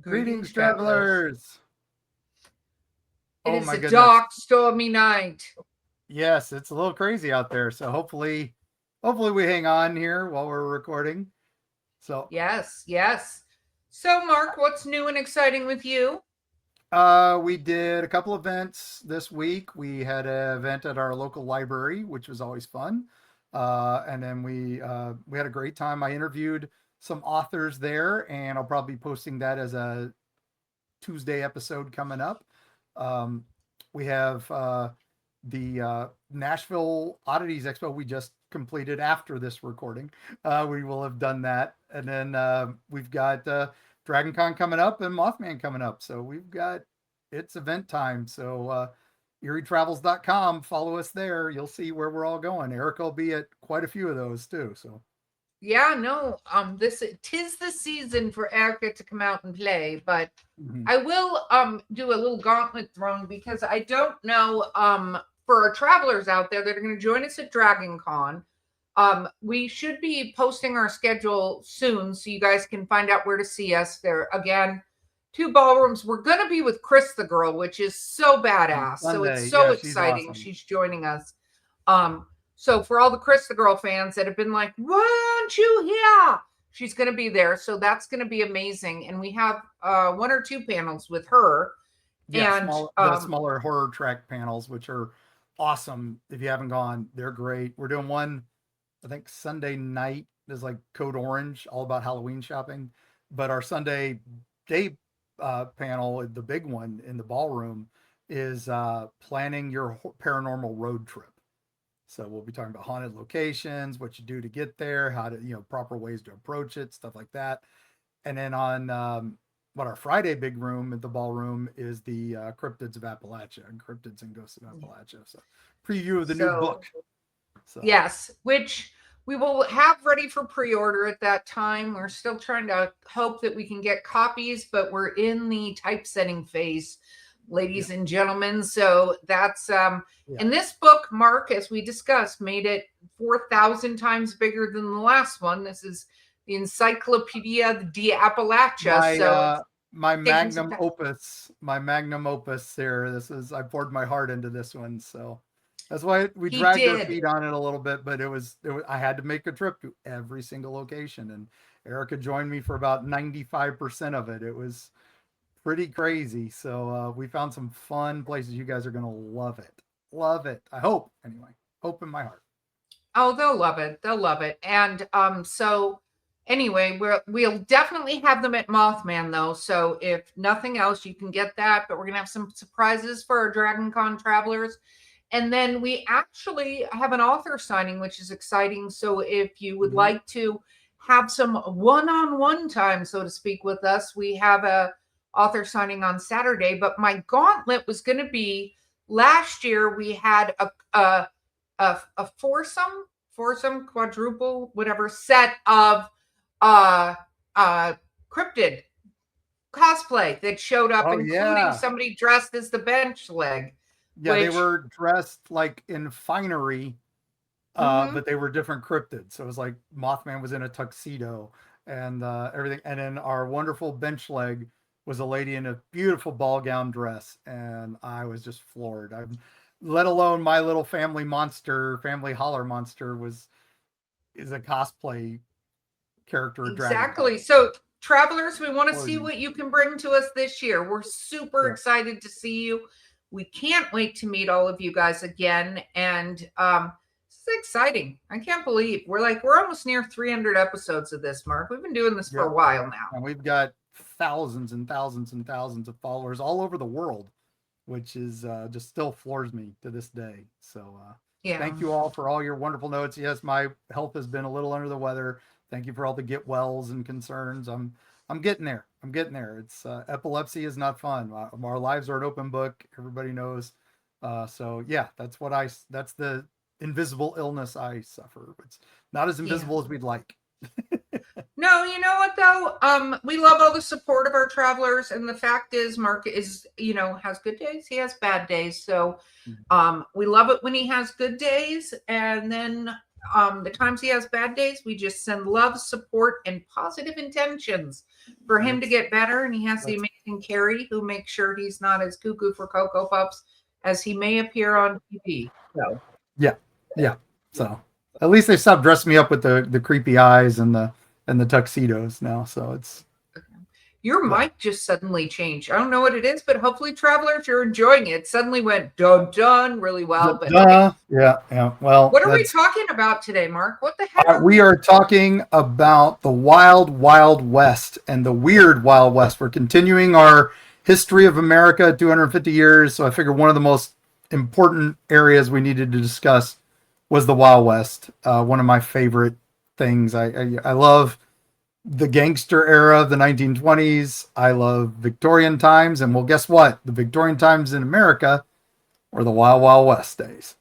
Greetings, travelers. It Oh is my a goodness. dark, stormy night. Yes, it's a little crazy out there. So hopefully we hang on here while we're recording. So Yes, yes. So, Mark, what's new and exciting with you? we did a couple events this week. We had an event at our local library, which was always fun. And then we had a great time. I interviewed some authors there, and I'll probably be posting that as a Tuesday episode coming up. Um, we have the Nashville Oddities Expo we just completed after this recording. We will have done that. And then we've got Dragon Con coming up and Mothman coming up. So we've got it's event time. So EerieTravels.com, follow us there. You'll see where we're all going. Erika will be at quite a few of those too. So Yeah, no, this tis the season for Erika to come out and play, but mhm. I will do a little gauntlet throwing because I don't know for our travelers out there that are going to join us at Dragon Con. We should be posting our schedule soon so you guys can find out where to see us. There again, two ballrooms. We're going to be with Chris the Girl, which is so On badass. So it's Sunday. so Yeah, she's exciting. awesome. She's joining us. So for all the Chris the Girl fans that have been like, why aren't you here? She's going to be there. So that's going to be amazing. And we have one or two panels with her. Yeah, And the smaller horror track panels, which are awesome. If you haven't gone, they're great. We're doing one, I think Sunday night is like Code Orange, all about Halloween shopping. But our Sunday day panel, the big one in the ballroom, is planning your paranormal road trip. So we'll be talking about haunted locations, what you do to get there, how to, proper ways to approach it, stuff like that. And then on what our Friday big room at the ballroom is the Cryptids of Appalachia and Cryptids and Ghosts of Appalachia. So preview of the new so book. So yes, which we will have ready for pre-order at that time. We're still trying to hope that we can get copies, but we're in the typesetting phase, ladies and gentlemen. So that's and this book, Mark, as we discussed, made it 4,000 times bigger than the last one. This is the Encyclopedia de Appalachia. My magnum opus, there. I poured my heart into this one, so that's why we dragged our feet on it a little bit. But it was I had to make a trip to every single location, and Erika joined me for about 95% of it. It was pretty crazy. So we found some fun places. You guys are gonna love it. Love it. I hope anyway. Hope in my heart. Oh, they'll love it. They'll love it. And so anyway, we'll definitely have them at Mothman though. So if nothing else, you can get that. But we're gonna have some surprises for our Dragon Con travelers. And then we actually have an author signing, which is exciting. So if you would like to have some one-on-one time, so to speak, with us, we have a author signing on Saturday. But my gauntlet was going to be last year. We had a foursome, quadruple, whatever set of cryptid cosplay that showed up, including somebody dressed as the bench leg. Yeah, they were dressed like in finery, but they were different cryptids. So it was like Mothman was in a tuxedo and everything. And then our wonderful bench leg was a lady in a beautiful ball gown dress, and I was just floored. Let alone my little family holler monster is a cosplay character. Exactly. So travelers, we want to see what you can bring to us this year. We're super excited to see you. We can't wait to meet all of you guys again. And it's exciting. I can't believe we're almost near 300 episodes of this, Mark. We've been doing this for a while now. And we've got thousands and thousands and thousands of followers all over the world, which is just still floors me to this day. So thank you all for all your wonderful notes. Yes, my health has been a little under the weather. Thank you for all the get wells and concerns. I'm getting there. It's epilepsy is not fun. Our lives are an open book. Everybody knows. So yeah, that's the invisible illness I suffer. It's not as invisible as we'd like. No, you know what though? We love all the support of our travelers, and the fact is, Mark is, has good days. He has bad days. So we love it when he has good days, and then the times he has bad days, we just send love, support, and positive intentions for him to get better. And he has the amazing Carrie, who makes sure he's not as cuckoo for Cocoa Puffs as he may appear on TV. So Yeah. So at least they stopped dressing me up with the creepy eyes and the tuxedos now. So it's your mic just suddenly changed. I don't know what it is, but hopefully, travelers, you're enjoying it. Suddenly went done really well. But okay. Yeah. Well, what are we talking about today, Mark? What the heck? We are talking about the wild, wild west and the weird wild west. We're continuing our history of America, 250 years. So I figured one of the most important areas we needed to discuss was the Wild West. One of my favorite things. I love the gangster era of the 1920s. I love Victorian times. And well, guess what? The Victorian times in America were the Wild, Wild West days.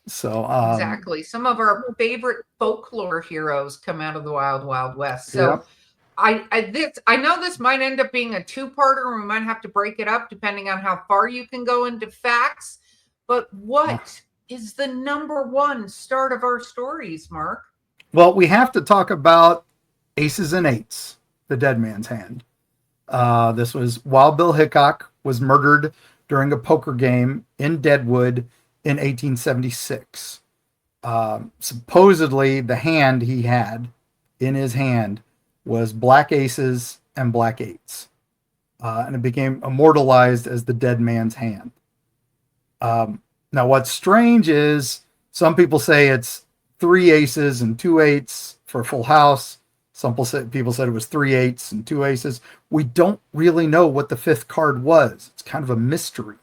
So exactly. Some of our favorite folklore heroes come out of the Wild, Wild West. So I know this might end up being a two-parter, and we might have to break it up depending on how far you can go into facts. But what is the number one start of our stories, Mark? Well, we have to talk about Aces and Eights, the Dead Man's Hand. This was Wild Bill Hickok was murdered during a poker game in Deadwood in 1876. Supposedly, the hand he had in his hand was black aces and black eights. And it became immortalized as the Dead Man's Hand. Now, what's strange is some people say it's 3 aces and 2 eights for a full house. Some people said it was 3 eights and 2 aces. We don't really know what the 5th card was. It's kind of a mystery.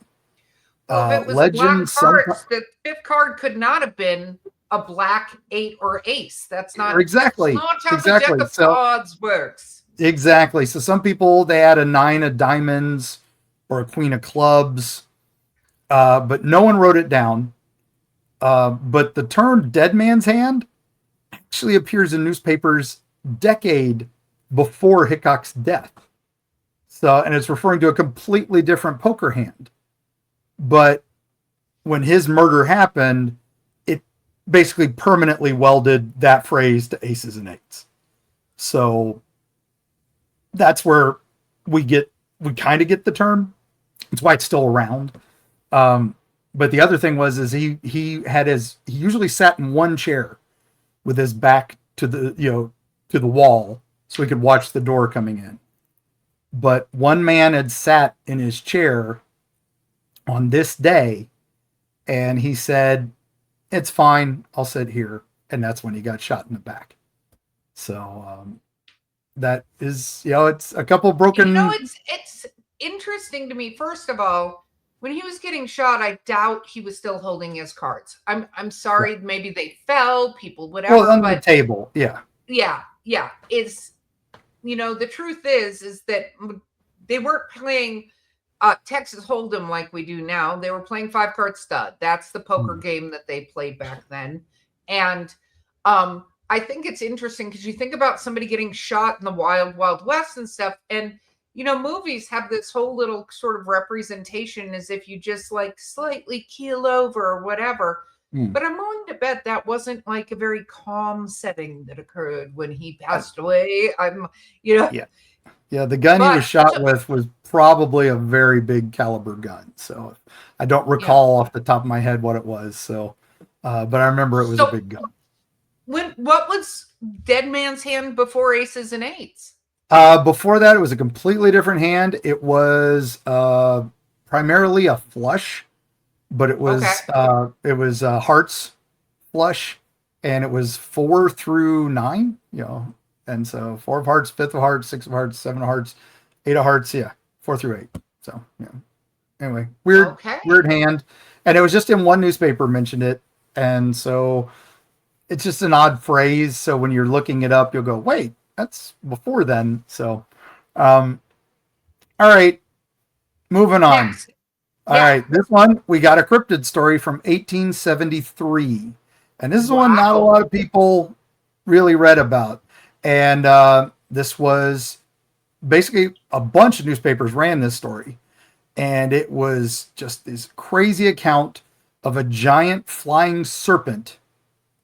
Well, if it was a black card, the 5th card could not have been a black 8 or ace. That's not exactly that's not how the deck of cards works. Exactly. So some people, they had a 9 of diamonds or a queen of clubs, but no one wrote it down. But the term Dead Man's Hand actually appears in newspapers decade before Hickok's death. So, and it's referring to a completely different poker hand. But when his murder happened, it basically permanently welded that phrase to aces and eights. So that's where we kind of get the term. That's why it's still around. But the other thing is he usually sat in one chair with his back to the wall so he could watch the door coming in. But one man had sat in his chair on this day, and he said, "It's fine, I'll sit here." And that's when he got shot in the back. So that is, it's a couple broken. It's interesting to me. First of all, when he was getting shot, I doubt he was still holding his cards. I'm sorry, maybe they fell, people, whatever. Well, on the table, yeah. It's the truth is that they weren't playing Texas Hold'em like we do now. They were playing 5-card stud. That's the poker game that they played back then. And I think it's interesting because you think about somebody getting shot in the Wild, Wild West and stuff, and movies have this whole little sort of representation as if you just like slightly keel over or whatever. But I'm willing to bet that wasn't like a very calm setting that occurred when he passed away. Yeah, the gun he was shot with was probably a very big caliber gun. So I don't recall off the top of my head what it was. So, but I remember it was a big gun. What was Dead Man's Hand before Aces and Eights? Before that, it was a completely different hand. It was primarily a flush, but it was hearts flush, and it was 4 through 9. And so 4 of hearts, 5th of hearts, 6 of hearts, 7 of hearts, 8 of hearts. 4 through 8. So anyway, weird hand, and it was just in one newspaper mentioned it, and so it's just an odd phrase. So when you're looking it up, you'll go, wait, that's before then. So, all right, moving on. Yes. All right, this one, we got a cryptid story from 1873. And this is one not a lot of people really read about. And this was basically a bunch of newspapers ran this story. And it was just this crazy account of a giant flying serpent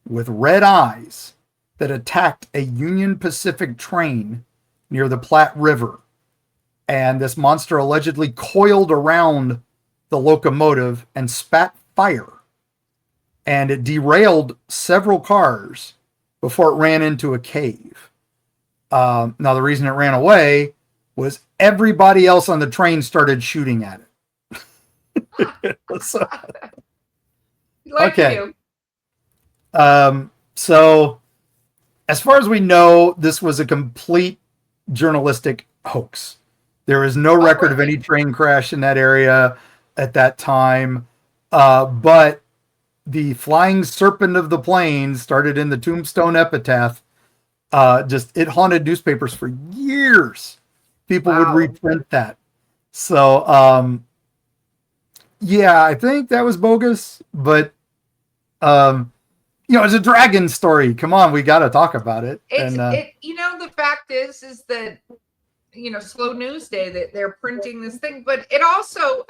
with red eyes that attacked a Union Pacific train near the Platte River. And this monster allegedly coiled around the locomotive and spat fire. And it derailed several cars before it ran into a cave. Now, the reason it ran away was everybody else on the train started shooting at it. So, okay. So, as far as we know, this was a complete journalistic hoax. There is no record of any train crash in that area at that time. But the Flying Serpent of the Plains started in the Tombstone epitaph. It haunted newspapers for years. People would reprint that. So, yeah, I think that was bogus, but, it's a dragon story. Come on, we got to talk about it. The fact is that, slow news day that they're printing this thing, but it also,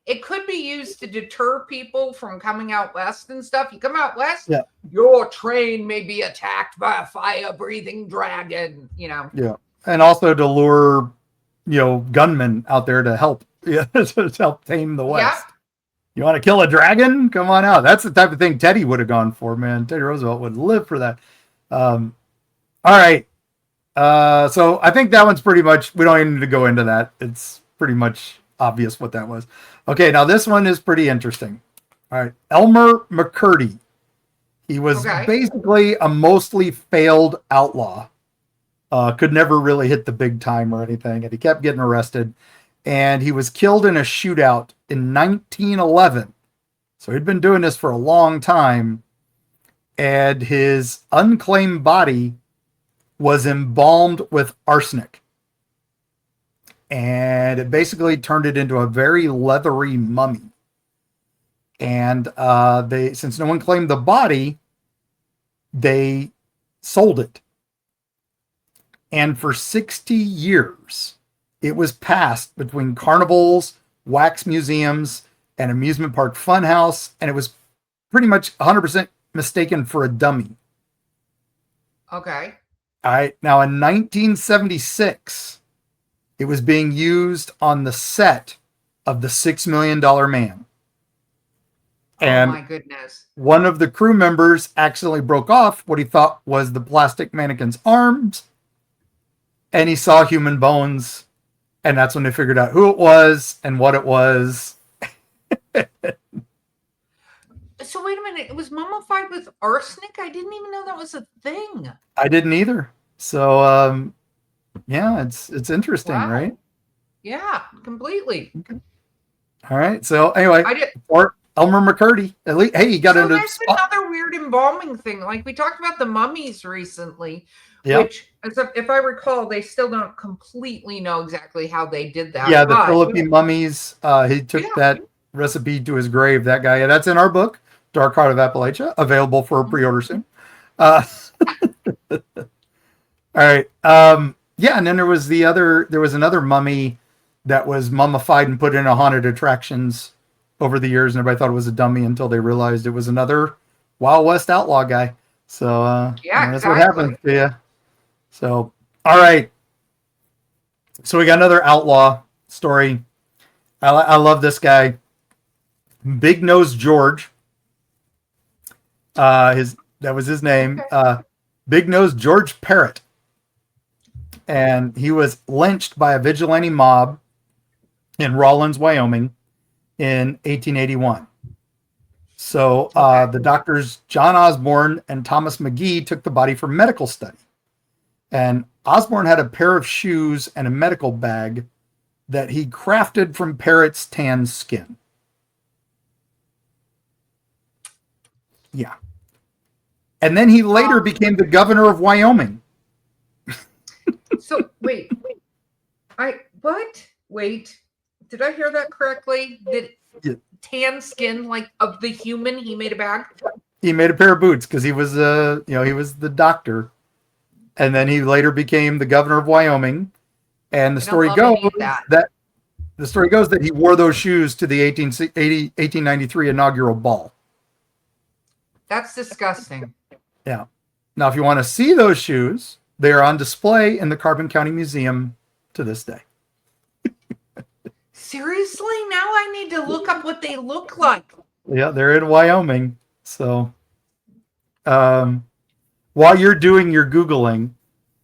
it could be used to deter people from coming out west and stuff. You come out west, your train may be attacked by a fire-breathing dragon, Yeah, and also to lure, gunmen out there to help, to help tame the West. Yeah. You want to kill a dragon? Come on out. That's the type of thing Teddy would have gone for, man. Teddy Roosevelt would live for that. All right. So I think that one's pretty much, we don't even need to go into that. It's pretty much obvious what that was. Okay, now this one is pretty interesting. All right, Elmer McCurdy. He was basically a mostly failed outlaw. Could never really hit the big time or anything, and he kept getting arrested. And he was killed in a shootout in 1911. So he'd been doing this for a long time. And his unclaimed body was embalmed with arsenic. And it basically turned it into a very leathery mummy. And since no one claimed the body, they sold it. And for 60 years, it was passed between carnivals, wax museums, and amusement park funhouse, and it was pretty much 100% mistaken for a dummy. Okay. All right. Now, in 1976, it was being used on the set of The $6 Million Man. And oh, my goodness. One of the crew members accidentally broke off what he thought was the plastic mannequin's arms, and he saw human bones. And that's when they figured out who it was and what it was. So wait a minute. It was mummified with arsenic? I didn't even know that was a thing. I didn't either. So, yeah, it's interesting, right? Yeah, completely. Okay. All right. So anyway, or Elmer McCurdy. At least, hey, you got into there's another weird embalming thing. Like we talked about the mummies recently. Yep. Which, if I recall, they still don't completely know exactly how they did that. Yeah, the Philippine mummies. He took that recipe to his grave. That guy. Yeah, that's in our book, Dark Heart of Appalachia, available for pre-order soon. All right. Yeah, and then there was another mummy that was mummified and put in a haunted attractions over the years, and everybody thought it was a dummy until they realized it was another Wild West outlaw guy. So that's what happens to you. So, all right. So we got another outlaw story. I love this guy. Big Nose George. That was his name. Big Nose George Parrott. And he was lynched by a vigilante mob in Rawlins, Wyoming in 1881. So the doctors John Osborne and Thomas McGee took the body for medical study. And Osborne had a pair of shoes and a medical bag that he crafted from Parrott's tan skin. Yeah. And then he later became the governor of Wyoming. So, wait. Wait. Did I hear that correctly? Tan skin, like of the human, he made a bag? He made a pair of boots because he was he was the doctor. And then he later became the governor of Wyoming. And the story goes that he wore those shoes to the 1893 inaugural ball. That's disgusting. Yeah. Now, if you want to see those shoes, they are on display in the Carbon County Museum to this day. Seriously? Now I need to look up what they look like. Yeah, they're in Wyoming. So, while you're doing your Googling,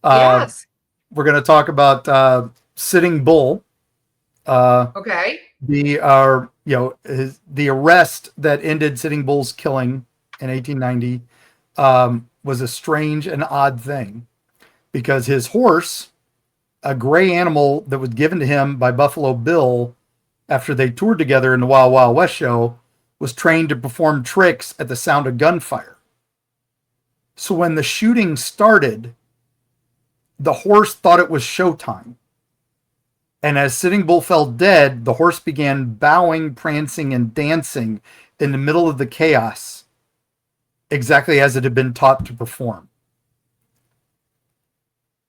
Yes. we're going to talk about Sitting Bull. Okay. The arrest that ended Sitting Bull's killing in 1890 was a strange and odd thing, because his horse, a gray animal that was given to him by Buffalo Bill after they toured together in the Wild Wild West show, was trained to perform tricks at the sound of gunfire. So when the shooting started, the horse thought it was showtime. And as Sitting Bull fell dead, the horse began bowing, prancing, and dancing in the middle of the chaos, exactly as it had been taught to perform.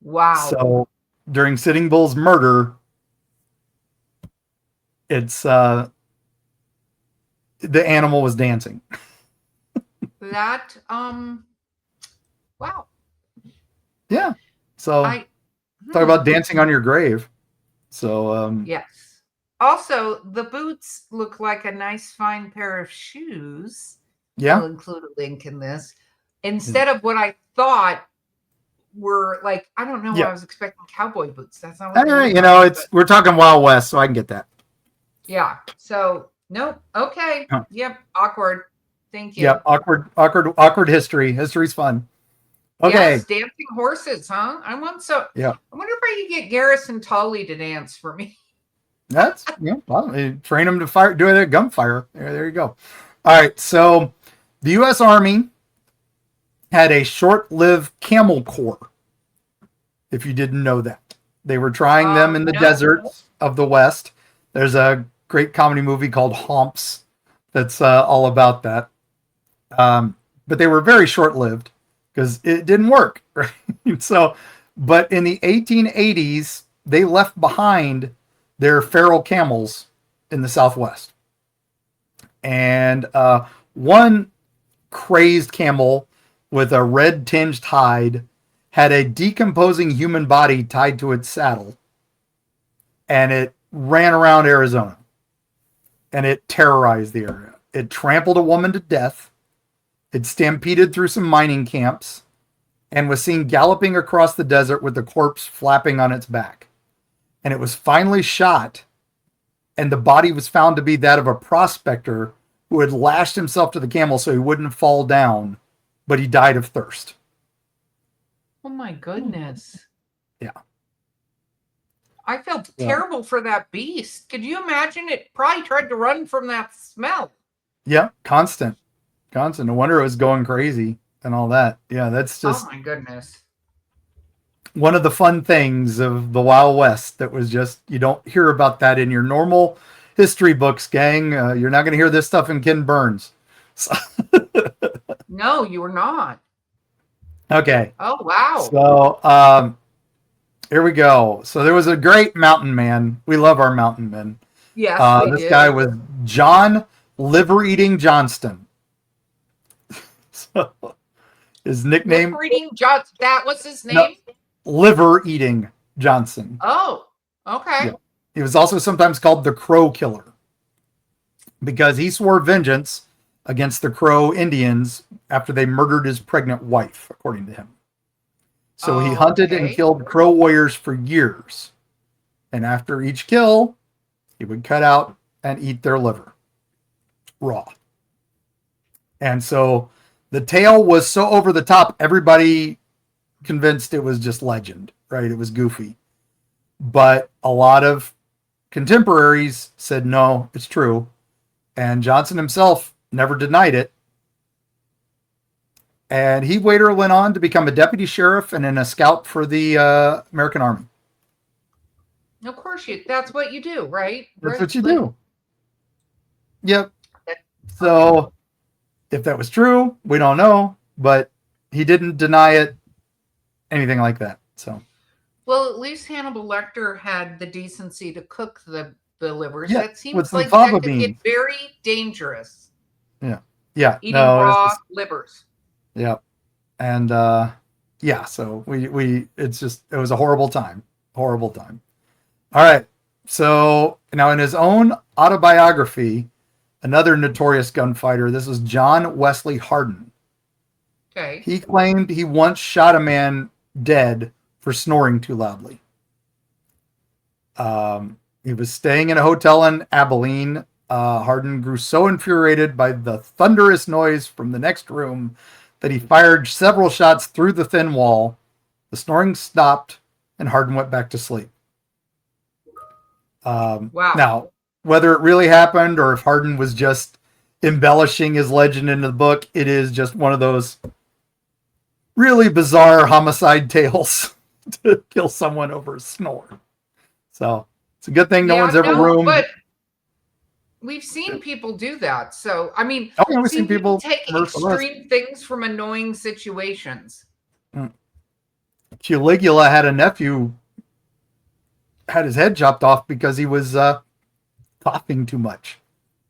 Wow. So during Sitting Bull's murder, it's the animal was dancing. That wow. Yeah. So talk about dancing on your grave. So yes. Also, the boots look like a nice fine pair of shoes. Yeah. I'll include a link in this. Instead of what I thought were like, I don't know, I was expecting cowboy boots. That's not what we're talking Wild West, so I can get that. Yeah. So nope. Okay. Huh. Yep. Awkward. Thank you. Yep. Awkward history. History's fun. Okay. Yes, dancing horses, huh? I wonder if I could get Garrison Tully to dance for me. That's train them to do their gunfire. There you go. All right. So the U.S. Army had a short-lived camel corps. If you didn't know that, they were trying them in the deserts of the West. There's a great comedy movie called Humps that's all about that. But they were very short-lived because it didn't work. Right? But in the 1880s, they left behind their feral camels in the Southwest. And one crazed camel with a red tinged hide had a decomposing human body tied to its saddle. And it ran around Arizona. And it terrorized the area. It trampled a woman to death. It stampeded through some mining camps and was seen galloping across the desert with the corpse flapping on its back. And it was finally shot, and the body was found to be that of a prospector who had lashed himself to the camel so he wouldn't fall down, but he died of thirst. Oh my goodness. Yeah. I felt terrible for that beast. Could you imagine? It probably tried to run from that smell. Yeah, constant. No wonder it was going crazy and all that. Yeah, that's just... Oh my goodness. One of the fun things of the Wild West that was just, you don't hear about that in your normal history books, gang. You're not going to hear this stuff in Ken Burns. So no, you were not. Okay. Oh, wow. So here we go. So there was a great mountain man. We love our mountain men. Yes, this guy was John Liver Eating Johnston. So his nickname... Liver Eating Johnston. That was his name? No, Liver Eating Johnson. Oh, okay. Yeah. He was also sometimes called the Crow Killer because he swore vengeance against the Crow Indians after they murdered his pregnant wife, according to him. So he hunted and killed Crow warriors for years. And after each kill, he would cut out and eat their liver raw. And so the tale was so over the top, everybody convinced it was just legend, right? It was goofy. But a lot of contemporaries said, no, it's true. And Johnson himself never denied it. And he later went on to become a deputy sheriff and then a scout for the American Army. Of course, that's what you do, right? That's what you do. Yep. So if that was true, we don't know, but he didn't deny it, anything like that. So, well, at least Hannibal Lecter had the decency to cook the livers. Yeah, that seems like fava that could get very dangerous. Yeah. Yeah, eating no, raw livers. yeah, and yeah, so we it's just it was a horrible time, horrible time. All right, so now in his own autobiography, another notorious gunfighter. This is John Wesley Hardin. Okay. He claimed he once shot a man dead for snoring too loudly. He was staying in a hotel in Abilene. Hardin grew so infuriated by the thunderous noise from the next room that he fired several shots through the thin wall. The snoring stopped, and Hardin went back to sleep. Wow. Now, whether it really happened or if Hardin was just embellishing his legend into the book, it is just one of those really bizarre homicide tales to kill someone over a snore. So it's a good thing no Yeah, one's ever no, roomed. but we've seen people do that. So, I mean, Oh, yeah, we've seen seen people people take murder for less. extreme things from annoying situations. Caligula had a nephew had his head chopped off because he was coughing too much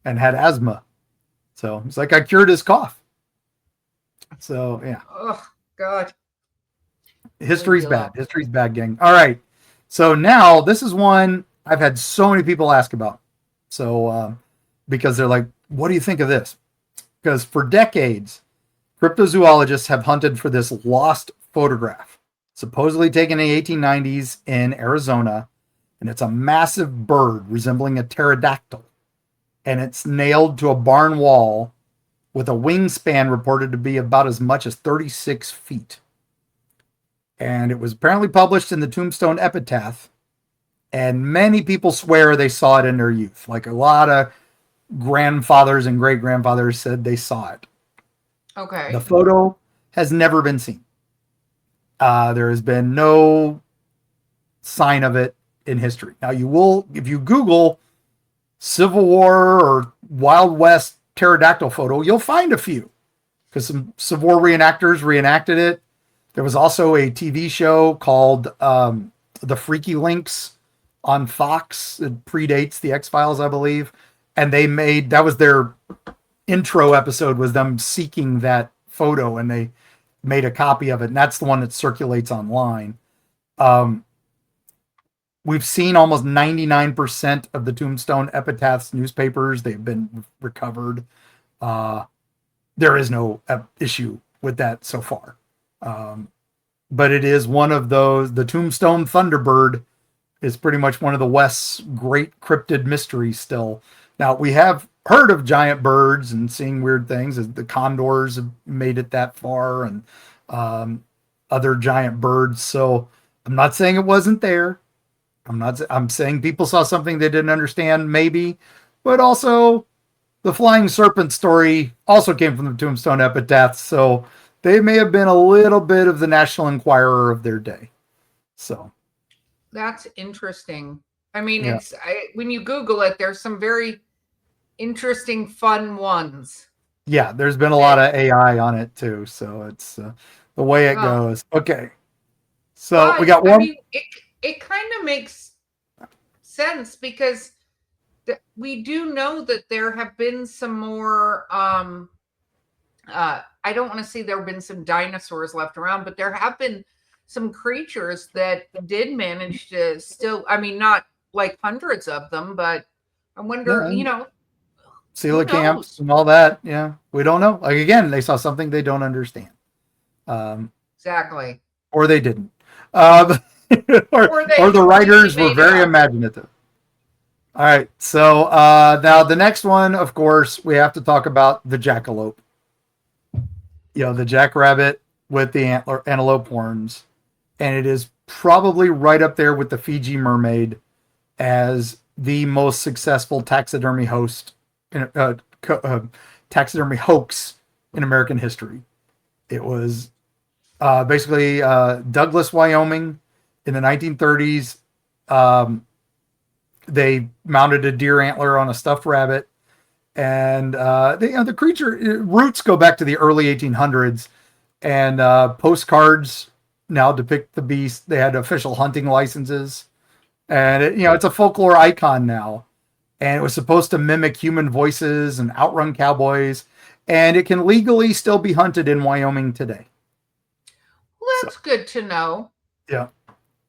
and had asthma. So it's like I cured his cough. So yeah, Oh, God. history's Caligula. bad. History's bad, gang. All right. So now this is one I've had so many people ask about. So because they're like, what do you think of this? Because for decades, cryptozoologists have hunted for this lost photograph, supposedly taken in the 1890s in Arizona. And it's a massive bird resembling a pterodactyl. And it's nailed to a barn wall with a wingspan reported to be about as much as 36 feet. And it was apparently published in the Tombstone Epitaph. And many people swear they saw it in their youth. Like a lot of grandfathers and great grandfathers said they saw it. Okay. The photo has never been seen. There has been no sign of it in history. Now you will, if you Google Civil War or Wild West pterodactyl photo, you'll find a few because some Civil War reenactors reenacted it. There was also a TV show called The Freaky Links on Fox. It predates the X-Files, I believe. And they made, that was their intro episode, was them seeking that photo, and they made a copy of it. And that's the one that circulates online. We've seen almost 99% of the Tombstone Epitaphs newspapers. They've been recovered. There is no issue with that so far. But it is one of those, the Tombstone Thunderbird is pretty much one of the West's great cryptid mysteries still. Now, we have heard of giant birds and seeing weird things, as the condors have made it that far, and other giant birds. So I'm not saying it wasn't there. I'm saying people saw something they didn't understand, maybe, but also the Flying Serpent story also came from the Tombstone Epitaphs, so they may have been a little bit of the National Enquirer of their day. So that's interesting. I mean, yeah. when you Google it, there's some very interesting, fun ones. Yeah, there's been a lot of AI on it too, so it's the way it goes. Okay, so but, we got one. I mean, it kind of makes sense because we do know that there have been some more. I don't want to say there have been some dinosaurs left around, but there have been some creatures that did manage to still. I mean, not like hundreds of them, but I wonder, coelacanths and all that. Yeah, we don't know. Like again, they saw something they don't understand. Exactly. Or they didn't. Or the writers were very imaginative. All right, so now the next one, of course, we have to talk about the jackalope. The jackrabbit with the antelope horns, and it is probably right up there with the Fiji mermaid as the most successful taxidermy taxidermy hoax in American history. It was basically Douglas, Wyoming, in the 1930s. They mounted a deer antler on a stuffed rabbit, and the creature roots go back to the early 1800s, and postcards now depict the beast. They had official hunting licenses, and it's a folklore icon now, and it was supposed to mimic human voices and outrun cowboys. and it can legally still be hunted in Wyoming today. Well, that's good to know. Yeah.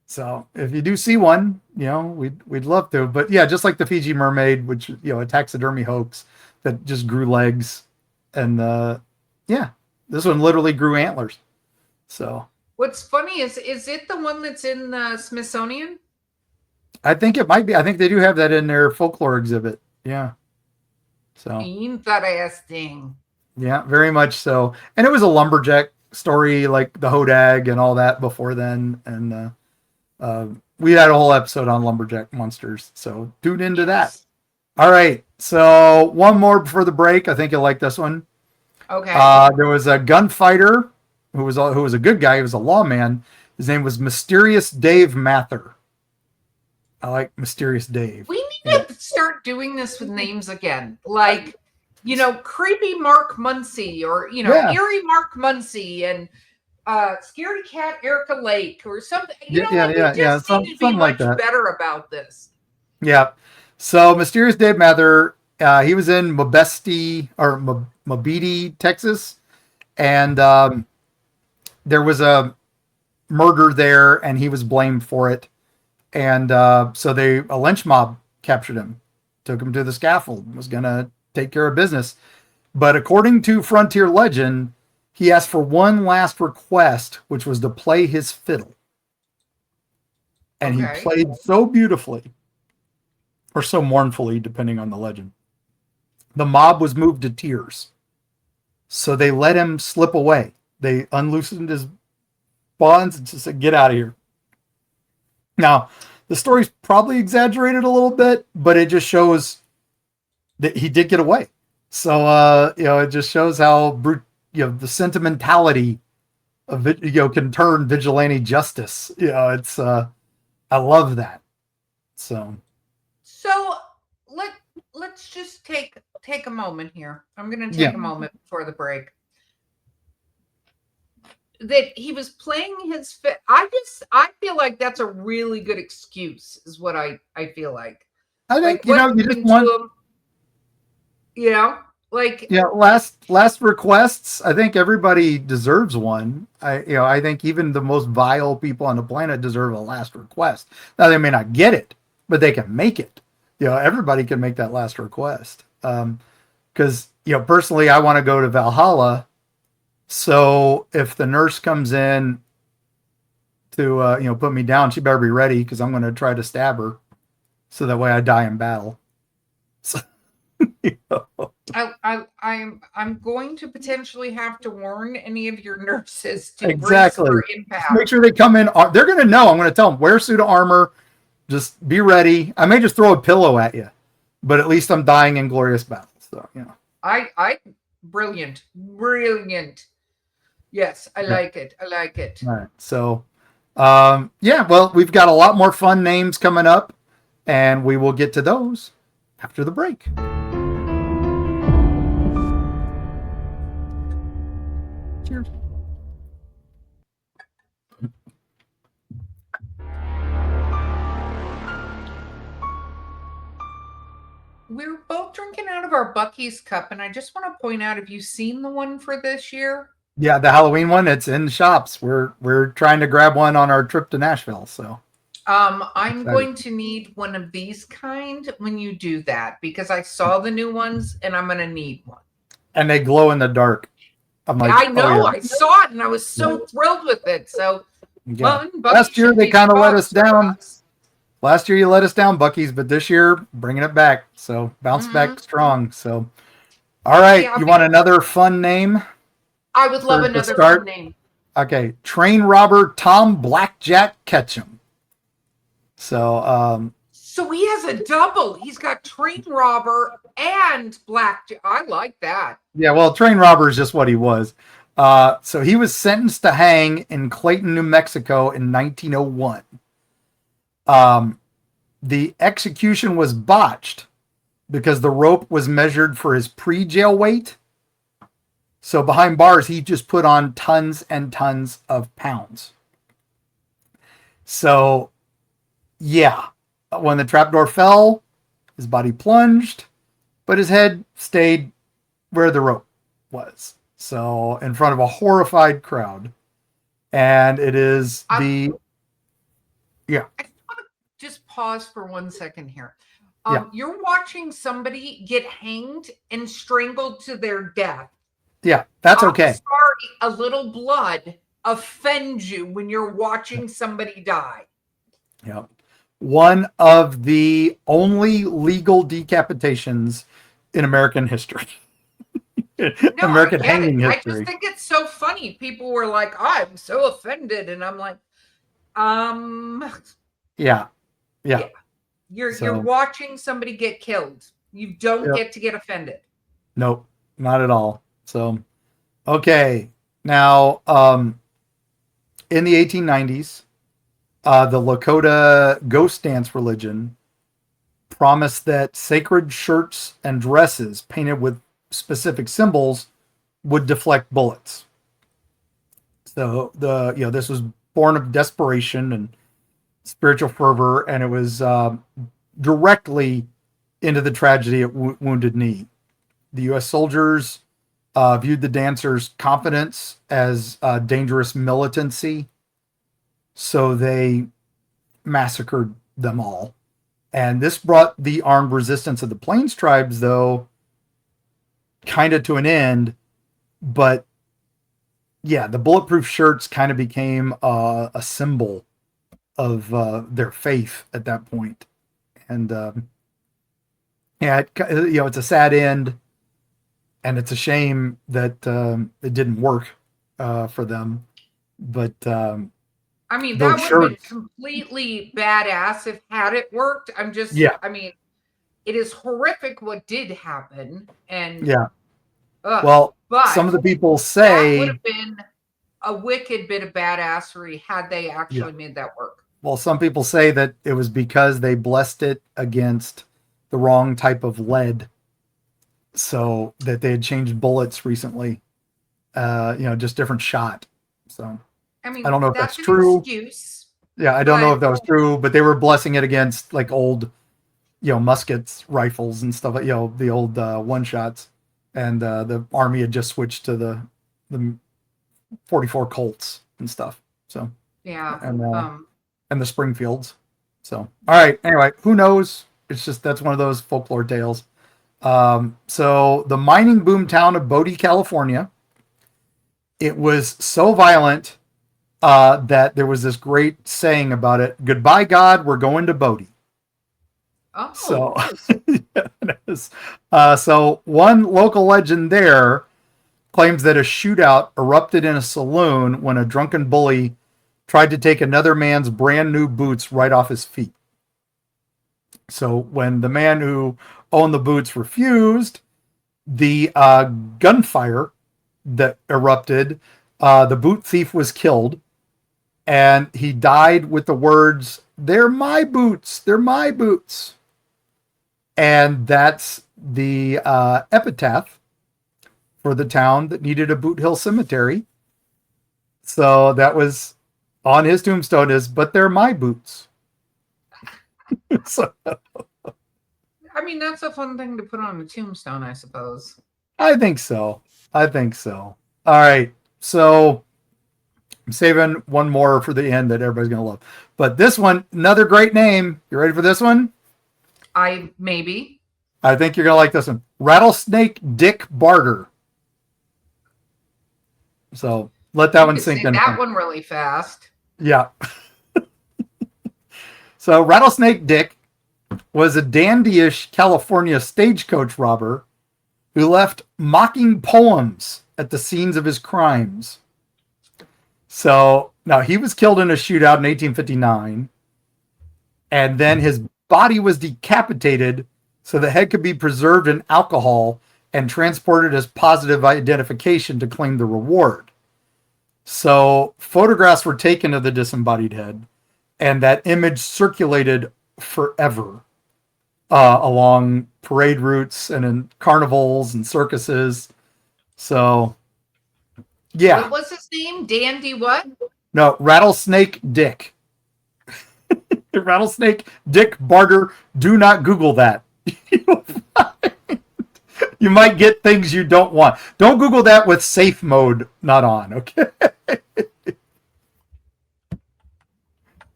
So if you do see one, we'd love to. But yeah, just like the Fiji mermaid, which a taxidermy hoax that just grew legs, and this one literally grew antlers. So what's funny is it the one that's in the Smithsonian? I think it might be. I think they do have that in their folklore exhibit. Yeah. So interesting. Yeah, very much so. And it was a lumberjack story, like the Hodag and all that before then. And we had a whole episode on lumberjack monsters. So tune into that. All right. So one more before the break. I think you'll like this one. Okay. There was a gunfighter who was a good guy. He was a lawman. His name was Mysterious Dave Mather. I like Mysterious Dave. We need to start doing this with names again. Like, creepy Mark Muncy, or, eerie Mark Muncy, and Scary Cat Erika Lake, or something. We just need to be much better about this. Yeah. So Mysterious Dave Mather, he was in Mobesti or Mobiti, Texas, and there was a murder there, and he was blamed for it. And so a lynch mob captured him, took him to the scaffold, was going to take care of business. But according to Frontier legend, he asked for one last request, which was to play his fiddle. And he played so beautifully, or so mournfully, depending on the legend. The mob was moved to tears. So they let him slip away. They unloosened his bonds and just said, "Get out of here." Now, the story's probably exaggerated a little bit, but it just shows that he did get away. So, it just shows how the sentimentality of it, can turn vigilante justice. It's I love that. So let's just take a moment here. I'm going to take a moment before the break. That he was playing his fit. I feel like that's a really good excuse, is what I feel like. I think, you just want last requests. I think everybody deserves one. I think even the most vile people on the planet deserve a last request. Now they may not get it, but they can make it. Everybody can make that last request. Because personally, I want to go to Valhalla. So if the nurse comes in to put me down, she better be ready, because I'm going to try to stab her, so that way I die in battle. So, I'm going to potentially have to warn any of your nurses to brace for impact. Make sure they come in. They're going to know. I'm going to tell them, wear a suit of armor. Just be ready. I may just throw a pillow at you, but at least I'm dying in glorious battle. So brilliant. Yes, I like it. All right. So, well, we've got a lot more fun names coming up, and we will get to those after the break. Cheers. We're both drinking out of our Buc-ee's cup, and I just want to point out, have you seen the one for this year? Yeah, the Halloween one, it's in shops. We're trying to grab one on our trip to Nashville. So I'm going to need one of these kind when you do that, because I saw the new ones and I'm going to need one. And they glow in the dark. I'm like, I know, I saw it and I was so thrilled with it. So last year they kind of let us down. Last year you let us down, Buc-ee's, but this year bringing it back. So bounce back strong. So, all right, you want another fun name? I would love another fun name. Okay, train robber Tom Blackjack Ketchum. So he has a double. He's got train robber and blackjack. I like that. Yeah, well, train robber is just what he was. So he was sentenced to hang in Clayton, New Mexico in 1901. The execution was botched because the rope was measured for his pre-jail weight. So behind bars, he just put on tons and tons of pounds. So, yeah, when the trapdoor fell, his body plunged, but his head stayed where the rope was. So in front of a horrified crowd. And it is the yeah. I want to just pause for 1 second here. Yeah. You're watching somebody get hanged and strangled to their death. Yeah, that's okay. I'm sorry, a little blood offends you when you're watching somebody die. Yeah. One of the only legal decapitations in American history. No, American I get hanging it. history. I just think it's so funny. People were like, I'm so offended. And I'm like, Yeah. You're watching somebody get killed. You don't get to get offended. Nope, not at all. So, okay. Now, in the 1890s, the Lakota ghost dance religion promised that sacred shirts and dresses painted with specific symbols would deflect bullets. So this was born of desperation and spiritual fervor, and it was directly into the tragedy at Wounded Knee. The U.S. soldiers viewed the dancers' confidence as dangerous militancy, so they massacred them all. And this brought the armed resistance of the Plains tribes, though, kind of to an end. But yeah, the bulletproof shirts kind of became a symbol of their faith at that point. And it's a sad end, and it's a shame that it didn't work for them. But I mean, that would have been completely badass if had it worked. I mean, it is horrific what did happen. And well, but some of the people say that would have been a wicked bit of badassery had they actually made that work. Well, some people say that it was because they blessed it against the wrong type of lead. So that they had changed bullets recently, just different shot. So I mean, I don't know if that's an true. Excuse, yeah, I don't know if that was true, but they were blessing it against like old, muskets, rifles, and stuff. The old one shots, and the army had just switched to the 44 Colts and stuff. So and the Springfields. So all right. Anyway, who knows? It's just that's one of those folklore tales. So the mining boom town of Bodie, California, it was so violent that there was this great saying about it. Goodbye, God, we're going to Bodie. Oh. So one local legend there claims that a shootout erupted in a saloon when a drunken bully tried to take another man's brand new boots right off his feet. So when the man who owned the boots refused, the gunfire that erupted, the boot thief was killed, and he died with the words, "They're my boots, they're my boots." And that's the epitaph for the town that needed a Boot Hill cemetery. So that was on his tombstone is, "But they're my boots." So, I mean, that's a fun thing to put on a tombstone, I suppose. I think so. All right. So I'm saving one more for the end that everybody's going to love. But this one, another great name. You ready for this one? Maybe. I think you're going to like this one. Rattlesnake Dick Barter. So let that one sink in. That one really fast. Yeah. So Rattlesnake Dick was a dandyish California stagecoach robber who left mocking poems at the scenes of his crimes. So now he was killed in a shootout in 1859, and then his body was decapitated so the head could be preserved in alcohol and transported as positive identification to claim the reward. So photographs were taken of the disembodied head, and that image circulated forever along parade routes and in carnivals and circuses. So, yeah. What was his name? Dandy what? No, Rattlesnake Dick. Rattlesnake Dick Barter. Do not Google that. You might get things you don't want. Don't Google that with safe mode not on, okay?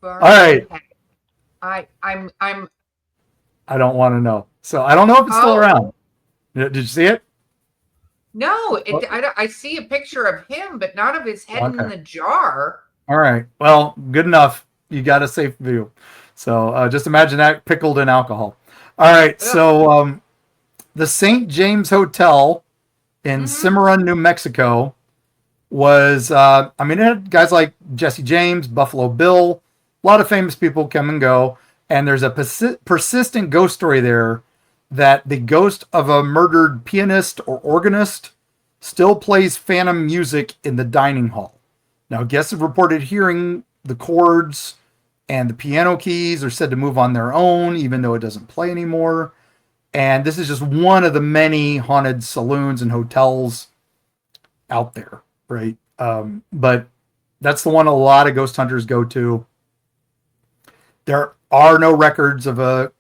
All right. I'm I don't want to know. So I don't know if it's still oh around. Did you see it? no, Oh, I see a picture of him, but not of his head in okay. the jar. All right. Well, good enough. You got a safe view. So just imagine that pickled in alcohol. All right. Ugh. So the St. James Hotel in Mm-hmm. Cimarron, New Mexico was, I mean, it had guys like Jesse James, Buffalo Bill, a lot of famous people come and go. And there's a persistent ghost story there that the ghost of a murdered pianist or organist still plays phantom music in the dining hall. Now, guests have reported hearing the chords and the piano keys are said to move on their own, even though it doesn't play anymore. And this is just one of the many haunted saloons and hotels out there, right? But that's the one a lot of ghost hunters go to. There are no records of a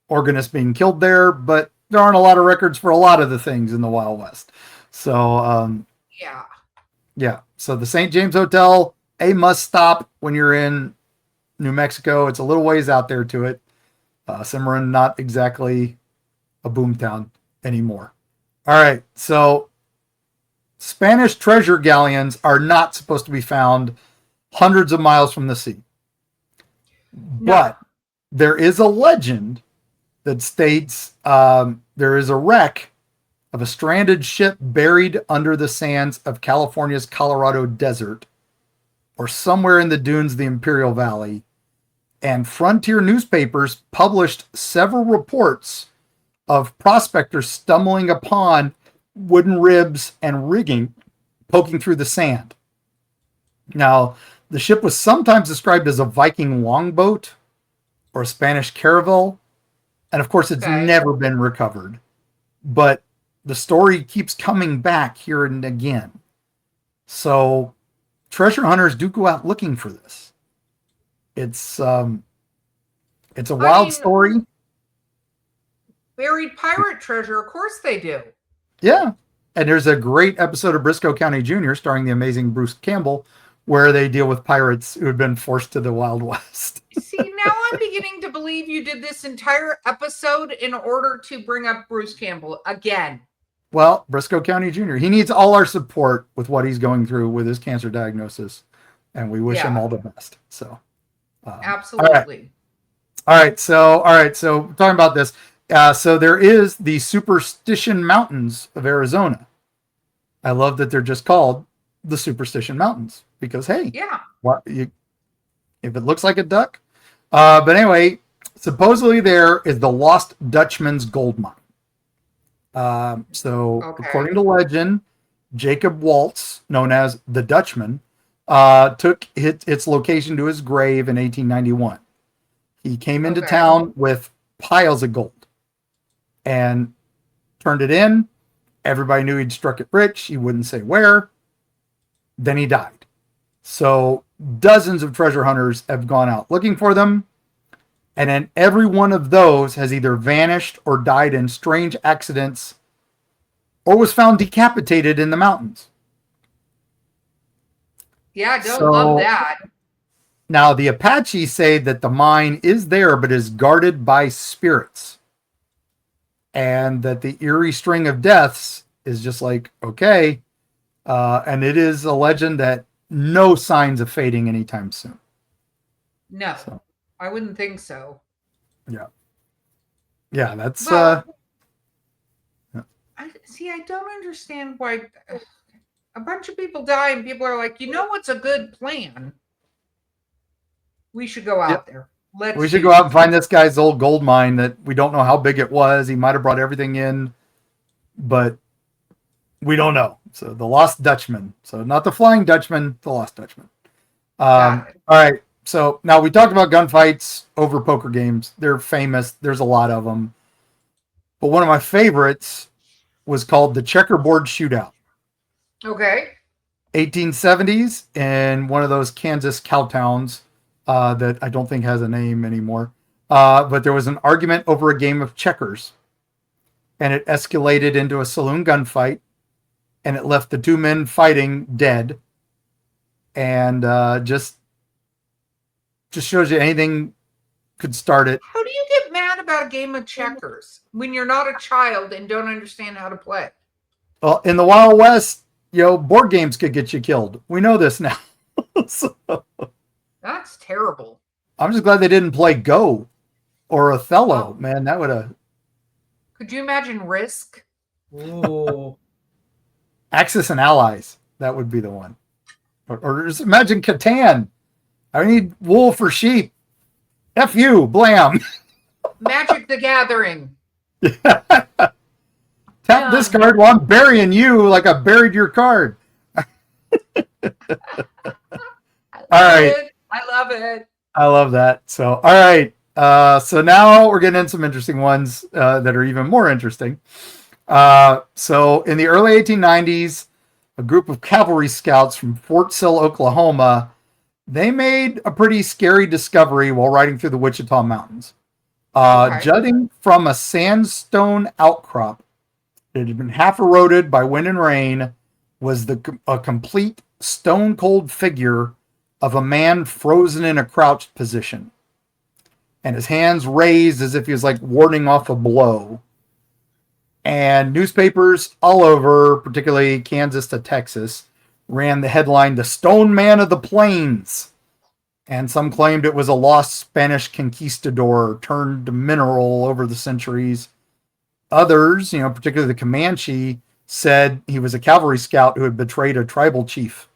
organist being killed there, but there aren't a lot of records for a lot of the things in the Wild West. So, Yeah. yeah. So the St. James Hotel, a must stop when you're in New Mexico. It's a little ways out there to it. Cimarron, not exactly a boomtown anymore. All right. So Spanish treasure galleons are not supposed to be found hundreds of miles from the sea. No. But there is a legend that states there is a wreck of a stranded ship buried under the sands of California's Colorado Desert or somewhere in the dunes of the Imperial Valley. And frontier newspapers published several reports of prospectors stumbling upon wooden ribs and rigging poking through the sand. Now, the ship was sometimes described as a Viking longboat or a Spanish caravel. And of course, it's never been recovered. But the story keeps coming back here and again. So treasure hunters do go out looking for this. It's a wild story. Buried pirate treasure, of course they do. Yeah. And there's a great episode of Briscoe County Jr. starring the amazing Bruce Campbell, where they deal with pirates who had been forced to the Wild West. See, now I'm beginning to believe you did this entire episode in order to bring up Bruce Campbell again. Well, Briscoe County Jr., he needs all our support with what he's going through with his cancer diagnosis, and we wish him all the best. So, absolutely. All right. So talking about this. So there is the Superstition Mountains of Arizona. I love that they're just called the Superstition Mountains because, hey, if it looks like a duck. But anyway, supposedly there is the Lost Dutchman's gold mine. According to legend, Jacob Waltz, known as the Dutchman, took its location to his grave in 1891. He came into town with piles of gold and turned it in. Everybody knew he'd struck it rich. He wouldn't say where. Then he died. So dozens of treasure hunters have gone out looking for them. And then every one of those has either vanished or died in strange accidents or was found decapitated in the mountains. Yeah, I don't love that. Now, the Apaches say that the mine is there, but is guarded by spirits. And that the eerie string of deaths is just like, okay. And it is a legend that no signs of fading anytime soon. No, I wouldn't think so. Yeah. Yeah, that's... I don't understand why a bunch of people die and people are like, you know what's a good plan? We should go out there. We should go out and find this guy's old gold mine that we don't know how big it was. He might have brought everything in, but we don't know. So the Lost Dutchman. So not the Flying Dutchman, the Lost Dutchman. All right. So now we talked about gunfights over poker games. They're famous. There's a lot of them. But one of my favorites was called the Checkerboard Shootout. Okay. 1870s in one of those Kansas cow towns. That I don't think has a name anymore. But there was an argument over a game of checkers. and it escalated into a saloon gunfight, and it left the two men fighting dead. And just shows you anything could start it. How do you get mad about a game of checkers when you're not a child and don't understand how to play? Well, in the Wild West, board games could get you killed. We know this now. So, That's terrible. I'm just glad they didn't play Go or Othello. Oh. Man, that would have. Could you imagine Risk? Oh. Axis and Allies. That would be the one. Or just imagine Catan. I need wool for sheep. F you, blam. Magic the Gathering. Tap this card while I'm burying you like I buried your card. All right. I love it. I love that. So, all right. So now we're getting in some interesting ones that are even more interesting. So in the early 1890s, a group of cavalry scouts from Fort Sill, Oklahoma, they made a pretty scary discovery while riding through the Wichita Mountains. Jutting from a sandstone outcrop that had been half eroded by wind and rain was a complete stone-cold figure of a man frozen in a crouched position, and his hands raised as if he was like warding off a blow. And newspapers all over, particularly Kansas to Texas, ran the headline, "The Stone Man of the Plains." And some claimed it was a lost Spanish conquistador turned to mineral over the centuries. Others, particularly the Comanche, said he was a cavalry scout who had betrayed a tribal chief,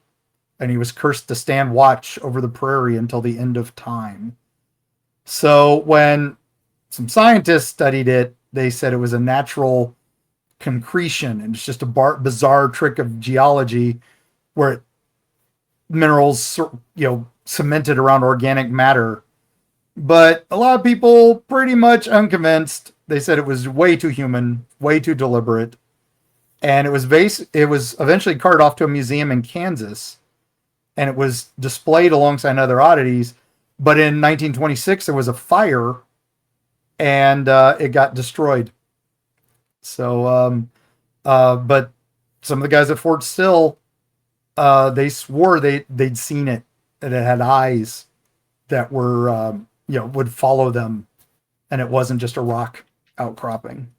and he was cursed to stand watch over the prairie until the end of time. So when some scientists studied it, they said it was a natural concretion, and it's just a bizarre trick of geology where minerals, cemented around organic matter. But a lot of people pretty much unconvinced. They said it was way too human, way too deliberate. And it was eventually carted off to a museum in Kansas, and it was displayed alongside other oddities. But in 1926, there was a fire, and it got destroyed. So, but some of the guys at Fort Sill, they swore they'd seen it, and it had eyes that were, would follow them, and it wasn't just a rock outcropping.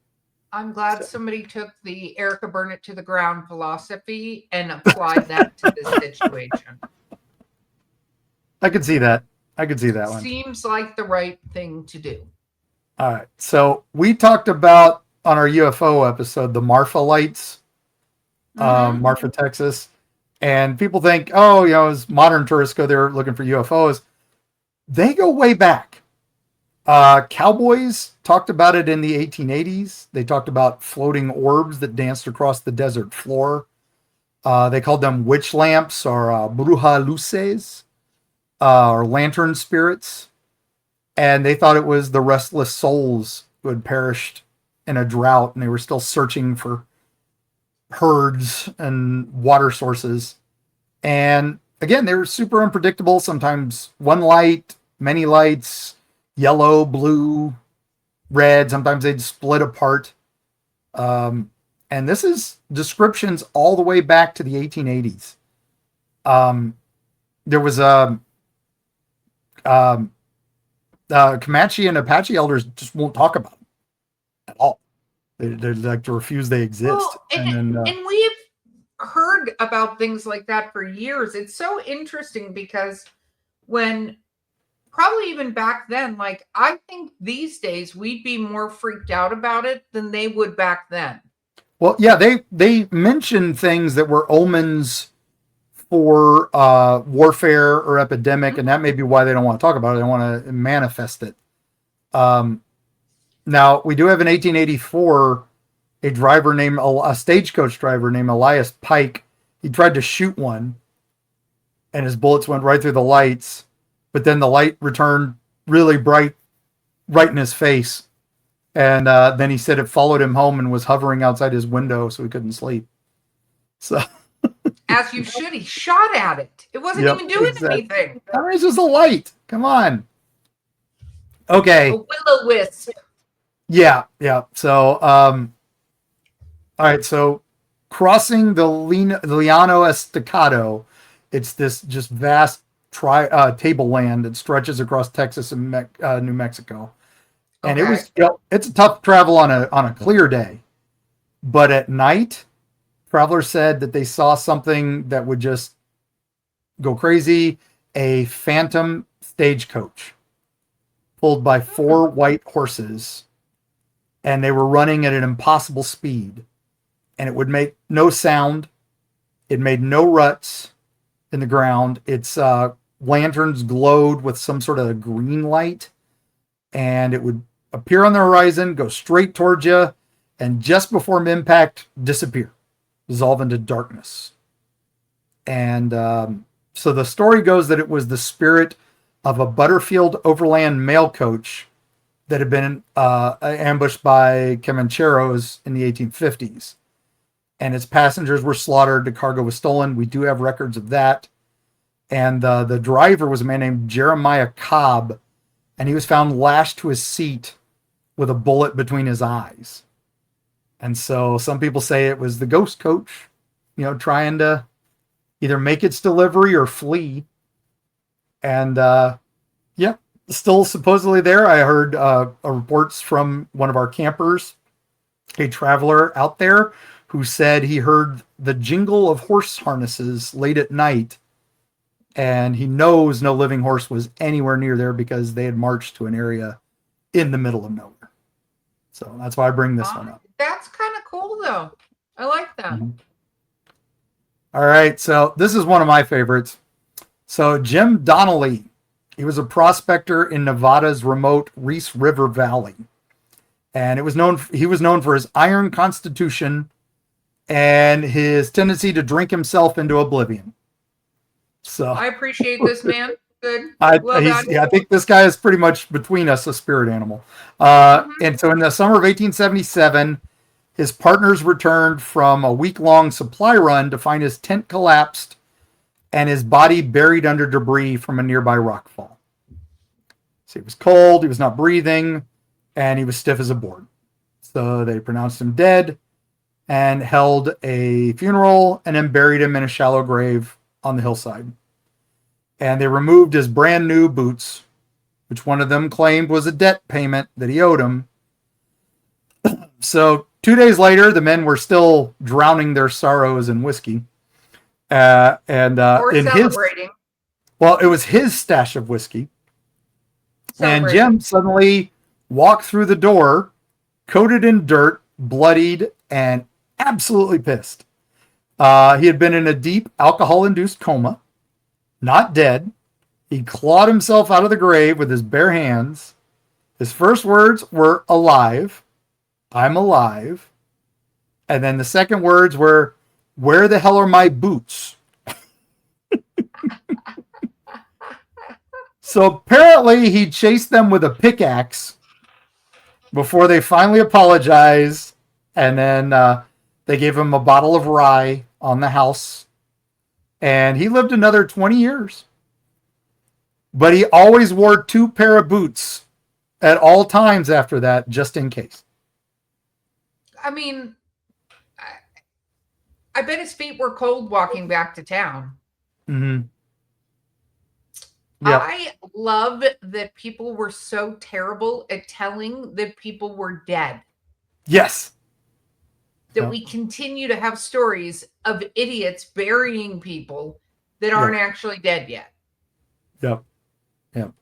I'm glad somebody took the Erika burn it to the ground philosophy and applied that to this situation. I could see that. One. Seems like the right thing to do. All right. So we talked about on our UFO episode, the Marfa lights, Marfa, Texas. And people think, as modern tourists go there looking for UFOs, they go way back. Cowboys talked about it in the 1880s. They talked about floating orbs that danced across the desert floor. They called them witch lamps or bruja luces, or lantern spirits. And they thought it was the restless souls who had perished in a drought, and they were still searching for herds and water sources. And again, they were super unpredictable. Sometimes one light, many lights, yellow, blue, red. Sometimes they'd split apart. And this is descriptions all the way back to the 1880s. There was Comanche and Apache elders just won't talk about them at all. They like to refuse they exist. Well, and we've heard about things like that for years. It's so interesting because when probably even back then, like I think these days we'd be more freaked out about it than they would back then. Well, yeah, they mentioned things that were omens for warfare or epidemic, and that may be why they don't want to talk about it. They want to manifest it. Now, we do have in 1884 a stagecoach driver named Elias Pike. He tried to shoot one, and his bullets went right through the lights, but then the light returned really bright, right in his face. And then he said it followed him home and was hovering outside his window so he couldn't sleep. So, as you should, he shot at it. It wasn't even doing anything. That was just a light. Come on. Okay. A will-o-wisp. Yeah. So, All right, so crossing the Liano Estacado, it's this just vast tableland that stretches across Texas and New Mexico, and it Okay. was it's a tough travel on a clear day, but at night, travelers said that they saw something that would just go crazy: a phantom stagecoach pulled by Hmm. four white horses, and they were running at an impossible speed, and it would make no sound. It made no ruts in the ground. Its lanterns glowed with some sort of green light, and it would appear on the horizon, go straight towards you, and just before impact, disappear, dissolve into darkness. And so the story goes that it was the spirit of a Butterfield Overland mail coach that had been ambushed by Comancheros in the 1850s. And its passengers were slaughtered. The cargo was stolen. We do have records of that. And the driver was a man named Jeremiah Cobb, and he was found lashed to his seat with a bullet between his eyes. And so some people say it was the ghost coach, trying to either make its delivery or flee. And yeah, still supposedly there. I heard reports from one of our campers, a traveler out there, who said he heard the jingle of horse harnesses late at night, and he knows no living horse was anywhere near there because they had marched to an area in the middle of nowhere. So that's why I bring this one up. That's kind of cool, though. I like that. Mhm. All right, so this is one of my favorites. So Jim Donnelly, he was a prospector in Nevada's remote Reese River Valley, and he was known for his iron constitution and his tendency to drink himself into oblivion. So I appreciate this, man. Good. I Well done. I think this guy is pretty much between us a spirit animal. Mhm. And so in the summer of 1877, his partners returned from a week-long supply run to find his tent collapsed and his body buried under debris from a nearby rockfall. So he was cold, he was not breathing, and he was stiff as a board. So they pronounced him dead and held a funeral and then buried him in a shallow grave on the hillside. And they removed his brand new boots, which one of them claimed was a debt payment that he owed him. So 2 days later, the men were still drowning their sorrows in whiskey. And Or in his, celebrating. well, it was his stash of whiskey. And Celebrating. Jim suddenly walked through the door, coated in dirt, bloodied, and absolutely pissed. He had been in a deep alcohol-induced coma, not dead. He clawed himself out of the grave with his bare hands. His first words were alive. I'm alive. And then the second words were, where the hell are my boots? So apparently he chased them with a pickaxe before they finally apologized. And then they gave him a bottle of rye on the house. And he lived another 20 years. But he always wore 2 pair of boots at all times after that, just in case. I mean, I bet his feet were cold walking back to town. Mm-hmm. Yep. I love that people were so terrible at telling that people were dead. Yes. That we continue to have stories of idiots burying people that aren't actually dead yet. Yep. Yep.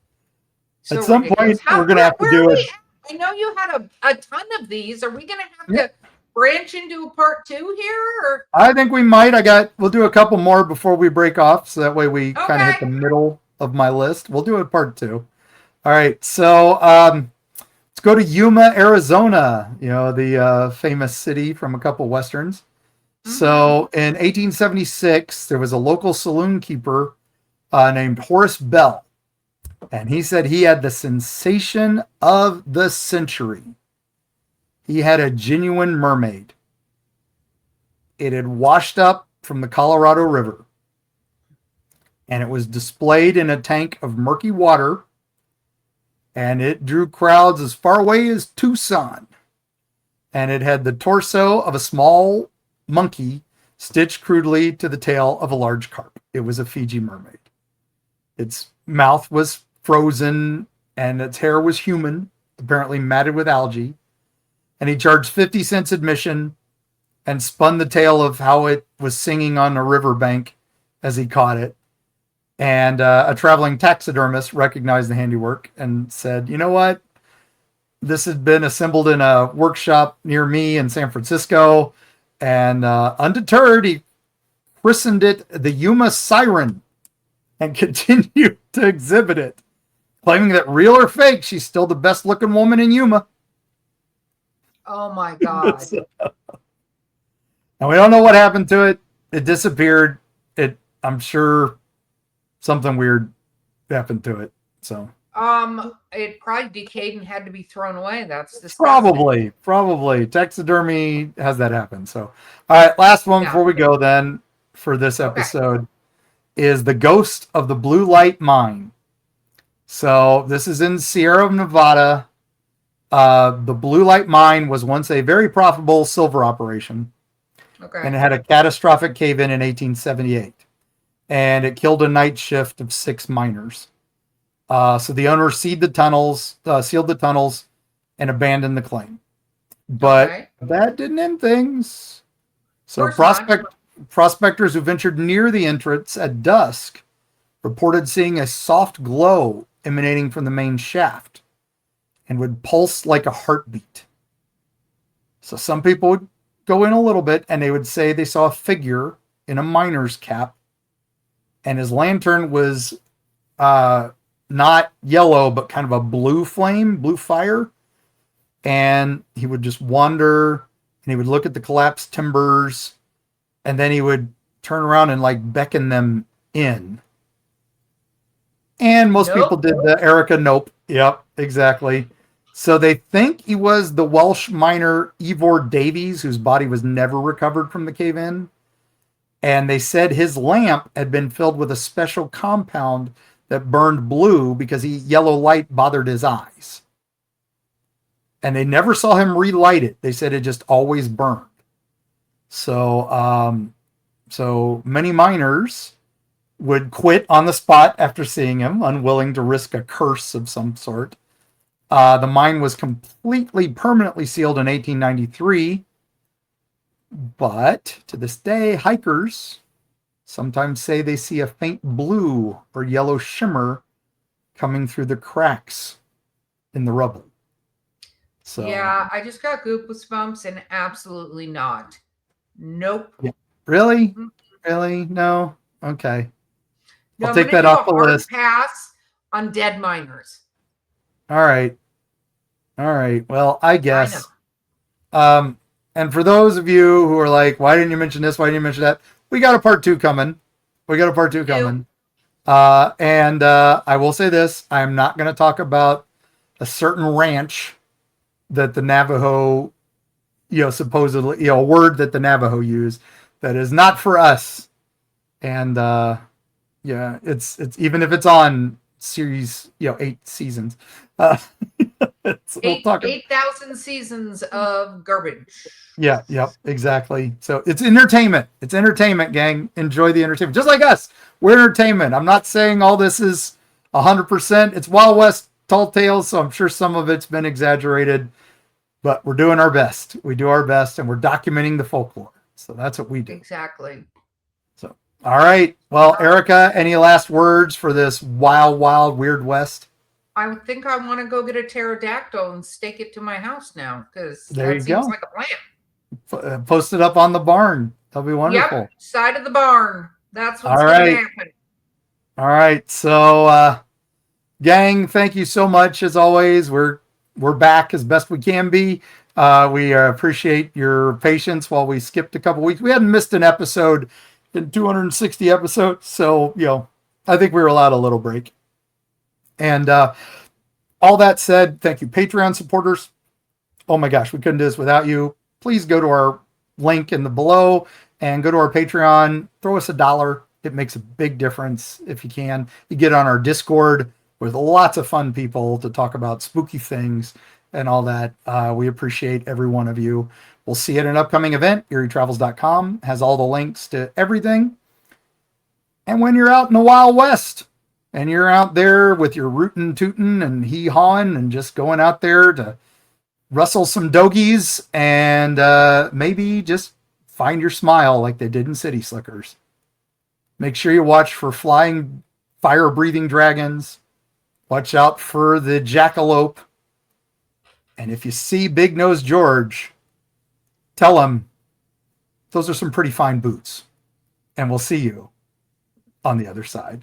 So at some ridiculous. point, we're going to have to do it. I know you had a ton of these. Are we going to have to branch into a part 2 here? Or? I think we might. We'll do a couple more before we break off. So that way we kind of hit the middle of my list. We'll do a part 2. All right. So let's go to Yuma, Arizona, the famous city from a couple Westerns. Mm-hmm. So in 1876, there was a local saloon keeper named Horace Bell. And he said he had the sensation of the century. He had a genuine mermaid. It had washed up from the Colorado River. And it was displayed in a tank of murky water. And it drew crowds as far away as Tucson. and it had the torso of a small monkey stitched crudely to the tail of a large carp. It was a Fiji mermaid. Its mouth was frozen, and its hair was human, apparently matted with algae. And he charged 50 cents admission and spun the tale of how it was singing on a riverbank as he caught it. And a traveling taxidermist recognized the handiwork and said, you know what? This had been assembled in a workshop near me in San Francisco. And undeterred, he christened it the Yuma Siren and continued to exhibit it, claiming that real or fake, she's still the best looking woman in Yuma. Oh my God. And we don't know what happened to it. It disappeared. I'm sure something weird happened to it. So it probably decayed and had to be thrown away. That's disgusting. Probably taxidermy has that happen. So all right, last one before we go then for this episode is the ghost of the Blue Light Mine. So this is in Sierra Nevada. The Blue Light Mine was once a very profitable silver operation. And it had a catastrophic cave-in 1878. And it killed a night shift of 6 miners. So the owner sealed the tunnels, and abandoned the claim. But that didn't end things. So prospectors who ventured near the entrance at dusk reported seeing a soft glow emanating from the main shaft and would pulse like a heartbeat. So some people would go in a little bit and they would say they saw a figure in a miner's cap, and his lantern was not yellow, but kind of a blue fire. And he would just wander and he would look at the collapsed timbers, and then he would turn around and like beckon them in. And most people did the Erika nope. Yep, exactly. So they think he was the Welsh miner Ivor Davies, whose body was never recovered from the cave-in. And they said his lamp had been filled with a special compound that burned blue because yellow light bothered his eyes. And they never saw him relight it. They said it just always burned. So, so many miners would quit on the spot after seeing him, unwilling to risk a curse of some sort. The mine was completely permanently sealed in 1893. But to this day, hikers sometimes say they see a faint blue or yellow shimmer coming through the cracks in the rubble. So yeah, I just got goosebumps and absolutely not. Nope. Yeah. Really? Mm-hmm. Really? No? Okay. No, I'll take that off the list. Pass on dead miners. All right. Well, I guess. And for those of you who are like, why didn't you mention this? Why didn't you mention that? We got a part 2 coming. And I will say this. I'm not going to talk about a certain ranch that the Navajo, supposedly, a word that the Navajo use that is not for us. And, it's even if it's on series, 8 seasons, 8,000 seasons of garbage. Yeah, exactly. So it's entertainment. It's entertainment, gang. Enjoy the entertainment. Just like us, we're entertainment. I'm not saying all this is 100%. It's Wild West tall tales, so I'm sure some of it's been exaggerated, but we're doing our best. We do our best, and we're documenting the folklore. So that's what we do. Exactly. So, all right. Well, Erika, any last words for this wild, wild, weird West? I think I want to go get a pterodactyl and stake it to my house now, because that seems like a plan. Post it up on the barn. That'll be wonderful. Yep, side of the barn. That's what's going to happen. All right. So, gang, thank you so much. As always, we're back as best we can be. We appreciate your patience while we skipped a couple weeks. We hadn't missed an episode in 260 episodes, so I think we were allowed a little break. And all that said, thank you, Patreon supporters. Oh my gosh, we couldn't do this without you. Please go to our link in the below and go to our Patreon. Throw us $1. It makes a big difference if you can. You get on our Discord with lots of fun people to talk about spooky things and all that. We appreciate every one of you. We'll see you at an upcoming event. EerieTravels.com has all the links to everything. And when you're out in the Wild West and you're out there with your rootin' tootin' and hee-hawing and just going out there to rustle some dogies and maybe just find your smile like they did in City Slickers. Make sure you watch for flying, fire-breathing dragons. Watch out for the jackalope. And if you see Big Nose George, tell him those are some pretty fine boots. And we'll see you on the other side.